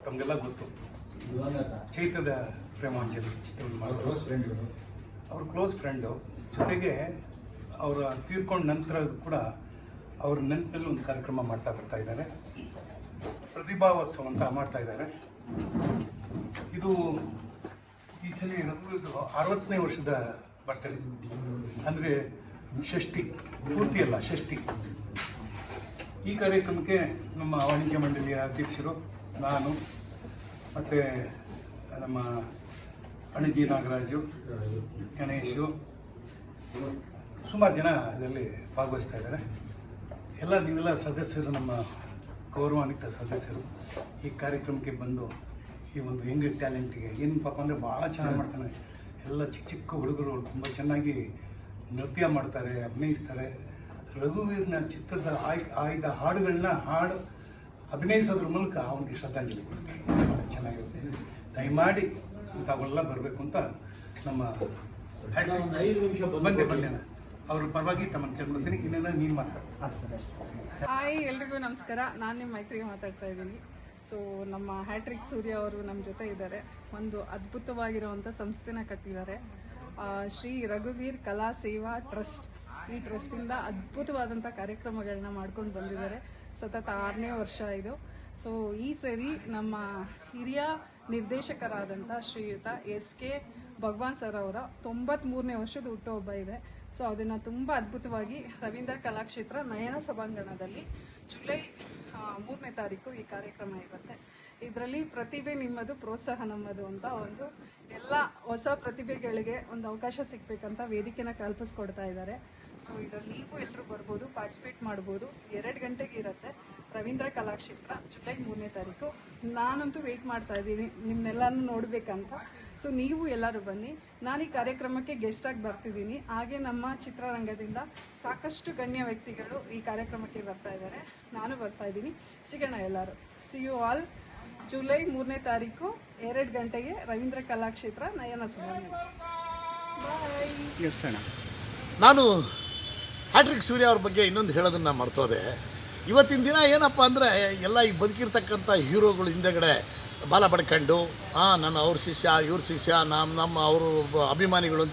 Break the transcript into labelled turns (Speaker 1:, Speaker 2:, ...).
Speaker 1: ತಮಗೆಲ್ಲ ಗೊತ್ತು. ಚೈತ್ರದ ಪ್ರೇಮಾಂಜಲಿ ಚಿತ್ರವನ್ನು ಮಾಡಿದ್ರು. ಅವ್ರ ಕ್ಲೋಸ್ ಫ್ರೆಂಡು. ಜೊತೆಗೆ ಅವರ ತೀರ್ಕೊಂಡ ನಂತರ ಕೂಡ ಅವ್ರ ನೆನಪಿನಲ್ಲಿ ಒಂದು ಕಾರ್ಯಕ್ರಮ ಮಾಡ್ತಾ ಬರ್ತಾ ಇದ್ದಾರೆ. ಪ್ರತಿಭಾವೋತ್ಸವ ಅಂತ ಮಾಡ್ತಾ ಇದ್ದಾರೆ. ಇದು ಈ ಸಲ ಇದು 60ನೇ ವರ್ಷದ ಬರ್ತಡೇ, ಅಂದರೆ ಷಷ್ಠಿ, ಪೂರ್ತಿ ಅಲ್ಲ ಷಷ್ಠಿ. ಈ ಕಾರ್ಯಕ್ರಮಕ್ಕೆ ನಮ್ಮ ವಾಣಿಜ್ಯ ಮಂಡಳಿಯ ಅಧ್ಯಕ್ಷರು, ನಾನು ಮತ್ತು ನಮ್ಮ ಅಣಜಿ ನಾಗರಾಜು, ಗಣೇಶು, ಸುಮಾರು ಜನ ಇದರಲ್ಲಿ ಭಾಗವಹಿಸ್ತಾ ಇದ್ದಾರೆ. ನೀವೆಲ್ಲ ಸದಸ್ಯರು, ನಮ್ಮ ಗೌರವಾನ್ವಿತ ಸದಸ್ಯರು ಈ ಕಾರ್ಯಕ್ರಮಕ್ಕೆ ಬಂದು ಈ ಒಂದು ಯಂಗ್ ಟ್ಯಾಲೆಂಟಿಗೆ ಏನು ಪಾಪ ಅಂದರೆ ಭಾಳ ಚೆನ್ನಾಗಿ ಮಾಡ್ತಾನೆ. ಎಲ್ಲ ಚಿಕ್ಕ ಚಿಕ್ಕ ಹುಡುಗರು ತುಂಬ ಚೆನ್ನಾಗಿ ನೃತ್ಯ ಮಾಡ್ತಾರೆ, ಅಭಿನಯಿಸ್ತಾರೆ. ರಘುವೀರ್ನ ಚಿತ್ರದ ಆಯ್ದ ಹಾಡುಗಳನ್ನ ಅಭಿನಯಿಸೋದ್ರ ಮೂಲಕ ಅವನಿಗೆ ಶ್ರದ್ಧಾಂಜಲಿ ಕೊಡ್ತೀವಿ. ಭಾಳ ಚೆನ್ನಾಗಿರುತ್ತೆ. ದಯಮಾಡಿ ತಾವೆಲ್ಲ ಬರಬೇಕು ಅಂತ ನಮ್ಮ ಬಂದೆ ಅವ್ರ ಪರವಾಗಿ ತಮ್ಮನ್ನು ಕೇಳ್ಕೊತೀನಿ. ಇನ್ನೇನೋ ನೀನು ಮಾತಾಡ್ತೀನಿ.
Speaker 2: ಹಾಯ್, ಎಲ್ರಿಗೂ ನಮಸ್ಕಾರ. ನಾನು ನಿಮ್ಮ ಮೈತ್ರಿಗೆ ಮಾತಾಡ್ತಾ ಇದ್ದೀನಿ. ಸೊ ನಮ್ಮ ಹ್ಯಾಟ್ರಿಕ್ ಸೂರ್ಯ ಅವರು ನಮ್ಮ ಜೊತೆ ಇದ್ದಾರೆ. ಒಂದು ಅದ್ಭುತವಾಗಿರುವಂಥ ಸಂಸ್ಥೆನ ಕಟ್ಟಿದ್ದಾರೆ, ಶ್ರೀ ರಘುವೀರ್ ಕಲಾ ಸೇವಾ ಟ್ರಸ್ಟ್. ಈ ಟ್ರಸ್ಟಿಂದ ಅದ್ಭುತವಾದಂಥ ಕಾರ್ಯಕ್ರಮಗಳನ್ನ ಮಾಡ್ಕೊಂಡು ಬಂದಿದ್ದಾರೆ. ಸತತ 6ನೇ ವರ್ಷ ಇದು. ಸೊ ಈ ಸರಿ ನಮ್ಮ ಹಿರಿಯ ನಿರ್ದೇಶಕರಾದಂಥ ಶ್ರೀಯುತ SK ಭಗವಾನ್ ಸರ್ ಅವರ 93ನೇ ವರ್ಷದ ಹುಟ್ಟುಹಬ್ಬ ಇದೆ. ಸೊ ಅದನ್ನು ತುಂಬ ಅದ್ಭುತವಾಗಿ ರವೀಂದ್ರ ಕಲಾಕ್ಷೇತ್ರ ನಯನ ಸಭಾಂಗಣದಲ್ಲಿ ಜುಲೈ 3ನೇ ತಾರೀಕು ಈ ಕಾರ್ಯಕ್ರಮ ಇರುತ್ತೆ. ಇದರಲ್ಲಿ ಪ್ರತಿಭೆ ನಿಮ್ಮದು, ಪ್ರೋತ್ಸಾಹ ನಮ್ಮದು ಅಂತ ಒಂದು ಎಲ್ಲ ಹೊಸ ಪ್ರತಿಭೆಗಳಿಗೆ ಒಂದು ಅವಕಾಶ ಸಿಗಬೇಕಂತ ವೇದಿಕೆನ ಕಲ್ಪಿಸ್ಕೊಡ್ತಾ ಇದ್ದಾರೆ. ಸೊ ಇದರಲ್ಲಿ ನೀವು ಎಲ್ಲರೂ ಬರ್ಬೋದು, ಪಾರ್ಟಿಸಿಪೇಟ್ ಮಾಡ್ಬೋದು. 2 ಗಂಟೆಗೆ ಇರುತ್ತೆ ರವೀಂದ್ರ ಕಲಾಕ್ಷೇತ್ರ, ಜುಲೈ 3ನೇ ತಾರೀಕು. ನಾನಂತೂ ವೆಯ್ಟ್ ಮಾಡ್ತಾ ಇದ್ದೀನಿ ನಿಮ್ಮನ್ನೆಲ್ಲನೂ ನೋಡಬೇಕಂತ. ಸೊ ನೀವು ಎಲ್ಲರೂ ಬನ್ನಿ. ನಾನು ಈ ಕಾರ್ಯಕ್ರಮಕ್ಕೆ ಗೆಸ್ಟಾಗಿ ಬರ್ತಿದ್ದೀನಿ. ಹಾಗೆ ನಮ್ಮ ಚಿತ್ರರಂಗದಿಂದ ಸಾಕಷ್ಟು ಗಣ್ಯ ವ್ಯಕ್ತಿಗಳು ಈ ಕಾರ್ಯಕ್ರಮಕ್ಕೆ ಬರ್ತಾ ಇದ್ದಾರೆ. ನಾನು ಬರ್ತಾ ಇದ್ದೀನಿ. ಸಿಗೋಣ ಎಲ್ಲರೂ. ಸಿ ಯು ಆಲ್ ಜುಲೈ 3ನೇ ತಾರೀಕು 2 ಗಂಟೆಗೆ ರವೀಂದ್ರ ಕಲಾಕ್ಷೇತ್ರ ನಯನ ಸಭಾಂಗಣ. ಬಾಯ್.
Speaker 3: ಎಸ್ ಅಣ್ಣ, ನಾನು ಹ್ಯಾಟ್ರಿಕ್ ಸೂರ್ಯ ಅವ್ರ ಬಗ್ಗೆ ಇನ್ನೊಂದು ಹೇಳೋದನ್ನು ಮರ್ತೋದೆ. ಇವತ್ತಿನ ದಿನ ಏನಪ್ಪ ಅಂದರೆ ಎಲ್ಲ ಈ ಬದುಕಿರ್ತಕ್ಕಂಥ ಹೀರೋಗಳು ಹಿಂದೆಗಡೆ ಬಾಲ ಪಡ್ಕೊಂಡು ನಾನು ಅವ್ರ ಶಿಷ್ಯ, ಇವ್ರ ಶಿಷ್ಯ, ನಮ್ಮ ಅವರು ಅಭಿಮಾನಿಗಳು ಅಂತ